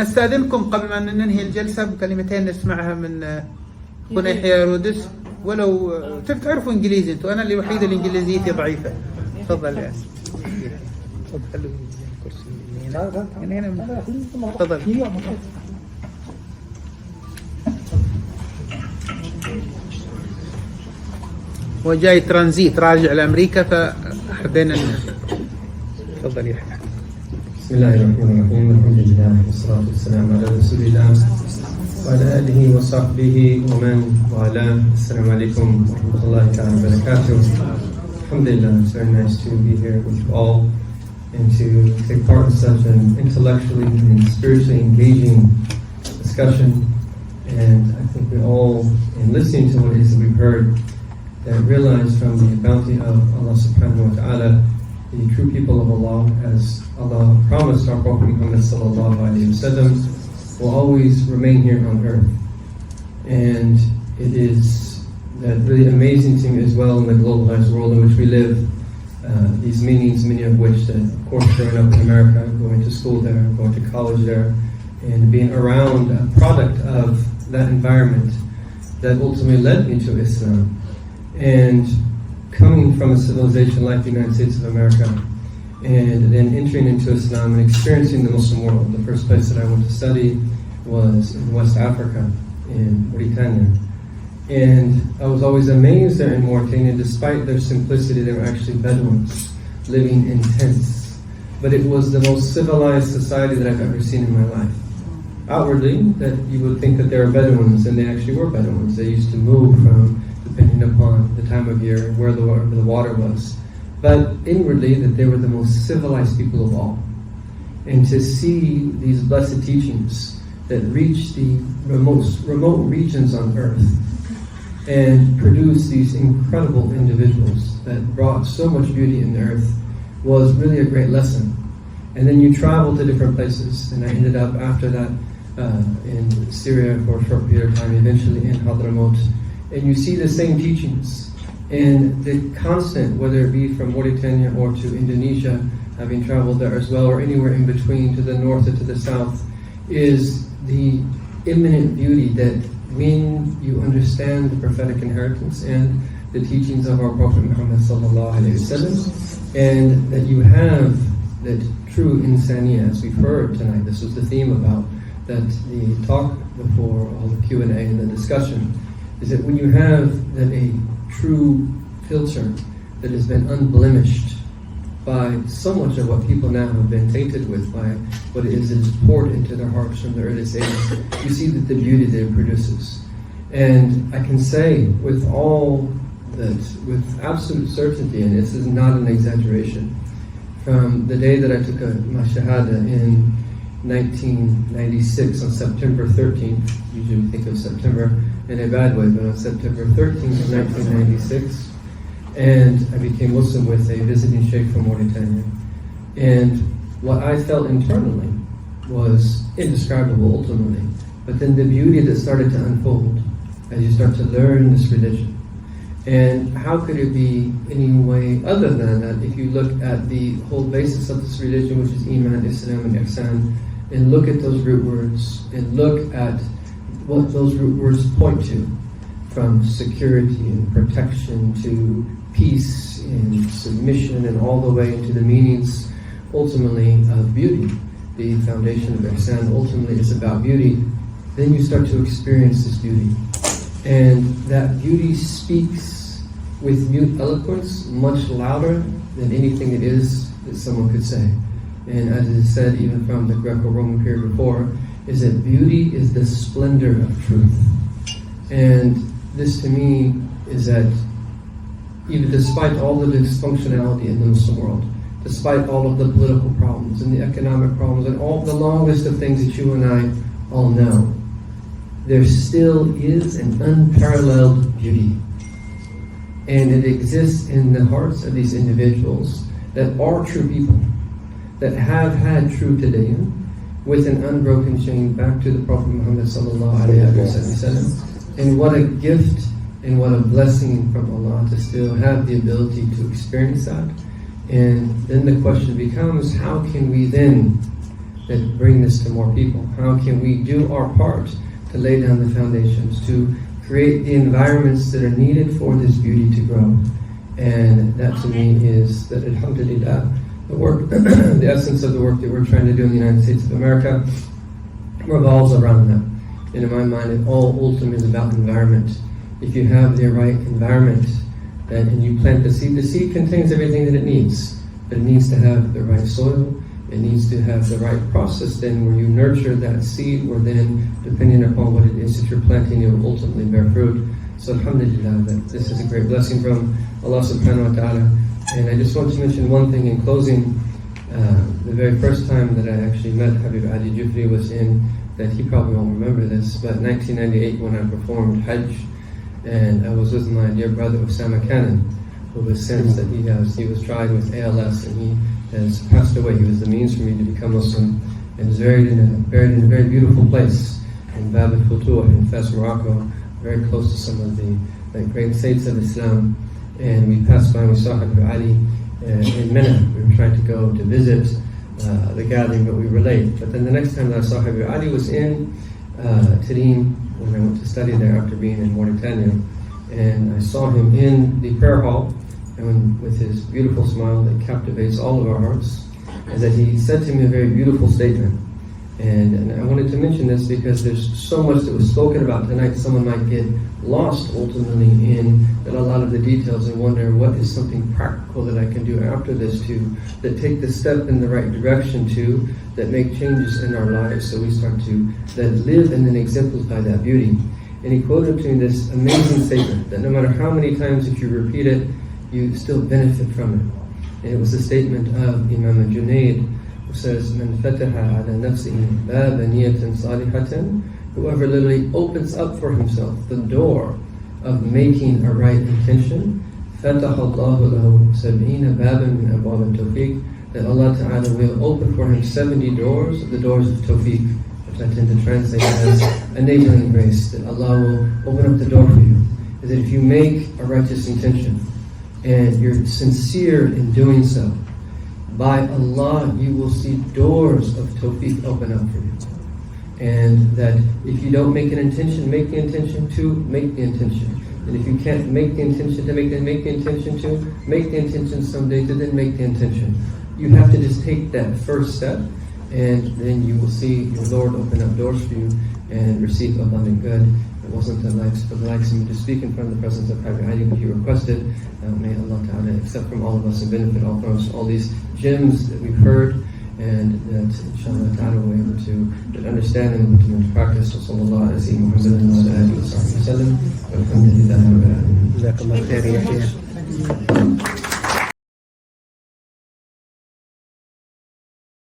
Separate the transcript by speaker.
Speaker 1: أستأذنكم قبل ما ننهي الجلسة بكلمتين نسمعها من أخونا يحيى رودس، ولو تعرفوا إنجليزي أنتوا، أنا الوحيدة اللي إنجليزيتي ضعيفة. تفضل يا تفضل. تفضل. هو جاي ترانزيت راجع لأمريكا فحبينا تفضل يا يحيى.
Speaker 2: بسم الله الرحمن الرحيم. الحمد لله والصلاة والسلام على رسول الله وعلى آله وصحبه ومن والاه. السلام عليكم ورحمة الله تعالى وبركاته. Alhamdulillah, it's very nice to be here with you all and to take part in such an intellectually and spiritually engaging discussion. And I think we all, in listening to what it is that we've heard, that realize from the bounty of Allah subhanahu wa ta'ala, the true people of Allah, as Allah promised our Prophet Muhammad sallallahu alayhi wa sallam, will always remain here on earth. And it is that really amazing thing as well in the globalized world in which we live, these meanings, many of which that, of course, growing up in America, going to school there, going to college there, and being around a product of that environment that ultimately led me to Islam. And coming from a civilization like the United States of America, and then entering into Islam and experiencing the Muslim world. The first place that I went to study was in West Africa, in Mauritania. And I was always amazed there in Mauritania, despite their simplicity, they were actually Bedouins living in tents. But it was the most civilized society that I've ever seen in my life. Outwardly, that you would think that they were Bedouins, and they actually were Bedouins. They used to move from, depending upon the time of year, where the water was. But inwardly, that they were the most civilized people of all. And to see these blessed teachings that reach the most remote regions on earth and produce these incredible individuals that brought so much beauty in the earth was really a great lesson. And then you travel to different places, and I ended up after that in Syria for a short period of time, eventually in Hadramaut. And you see the same teachings, and the constant, whether it be from Mauritania or to Indonesia, having traveled there as well, or anywhere in between, to the north or to the south, is the imminent beauty that when you understand the prophetic inheritance and the teachings of our Prophet Muhammad sallallahu alaihi wasallam, and that you have that true insaniya, as we've heard tonight. This was the theme about that the talk before all the Q&A and the discussion, is that when you have that a true filter that has been unblemished by so much of what people now have been tainted with, by what it is that is poured into their hearts from the earliest ages, you see that the beauty that it produces. And I can say with all that, with absolute certainty, and this is not an exaggeration, from the day that I took my shahada in 1996 on September 13th, usually we think of September in a bad way, but on September 13th, 1996, and I became Muslim with a visiting Shaykh from Mauritania. And what I felt internally was indescribable ultimately, but then the beauty that started to unfold as you start to learn this religion. And how could it be any way other than that if you look at the whole basis of this religion, which is Iman, Islam, and Ihsan, and look at those root words, and look at what those root words point to, from security and protection to peace and submission, and all the way into the meanings ultimately of beauty. The foundation of Ihsan ultimately is about beauty. Then you start to experience this beauty. And that beauty speaks with mute eloquence much louder than anything it is that someone could say. And as is said even from the Greco-Roman period before, is that beauty is the splendor of truth. And this to me is that even despite all the dysfunctionality in the Muslim world, despite all of the political problems and the economic problems and all the long list of things that you and I all know, there still is an unparalleled beauty. And it exists in the hearts of these individuals that are true people, that have had true tadayyun, with an unbroken chain back to the Prophet Muhammad sallallahu alaihi wasallam. And what a gift and what a blessing from Allah to still have the ability to experience that. And then the question becomes, how can we then that bring this to more people? How can we do our part to lay down the foundations, to create the environments that are needed for this beauty to grow? And that to me is that, alhamdulillah, the work, the essence of the work that we're trying to do in the United States of America revolves around that. And in my mind, it all ultimately is about environment. If you have the right environment, and you plant the seed contains everything that it needs, but it needs to have the right soil, it needs to have the right process then where you nurture that seed, where then, depending upon what it is that you're planting, it will ultimately bear fruit. So alhamdulillah, that this is a great blessing from Allah subhanahu wa ta'ala. And I just want to mention one thing in closing. The very first time that I actually met Habib Aljufry was in, that he probably won't remember this, but 1998 when I performed Hajj, and I was with my dear brother Osama Cannon, who was since that he was tried with ALS and he has passed away. He was the means for me to become Muslim, and is buried in a very beautiful place in Bab al-Futuh in Fes, Morocco, very close to some of the great saints of Islam. And we passed by and we saw Habib Ali in Mina. We were trying to go to visit the gathering, but we were late. But then the next time that I saw Habib Ali was in Tarim, when I went to study there after being in Mauritania. And I saw him in the prayer hall, and with his beautiful smile that captivates all of our hearts, and that he said to me a very beautiful statement. And I wanted to mention this because there's so much that was spoken about tonight. Someone might get lost ultimately in a lot of the details and wonder what is something practical that I can do after this that take the step in the right direction that make changes in our lives, so we start to then live and then exemplify that beauty. And he quoted to me this amazing statement that no matter how many times if you repeat it, you still benefit from it. And it was the statement of Imam al-Junaid, who says, "Man fataha ala nafsihi baba niyatin salihatan," whoever literally opens up for himself the door of making a right intention, fataha Allahu lahu sab'ina baban min abwab al-tawfiq, that Allah Ta'ala will open for him 70 doors of the doors of tawfiq, which I tend to translate as enabling grace, that Allah will open up the door for you. Is that if you make a righteous intention and you're sincere in doing so, by Allah, you will see doors of tawfiq open up for you. And that if you don't make an intention, make the intention to make the intention. And if you can't make the intention to make the intention to make the intention someday to then make the intention. You have to just take that first step, and then you will see your Lord open up doors for you and receive abundant good. It wasn't the likes of me to speak in front of the presence of Habib Ali, but he requested. May Allah Ta'ala accept from all of us and benefit all from us, all these gems that we've heard, and that inshallah Ta'ala we're able to understand and put them into practice. Wa sallallahu alayhi wa sallam. Walhamdulillahi rabbil alamin.
Speaker 1: Jazakallah khair, Yahya.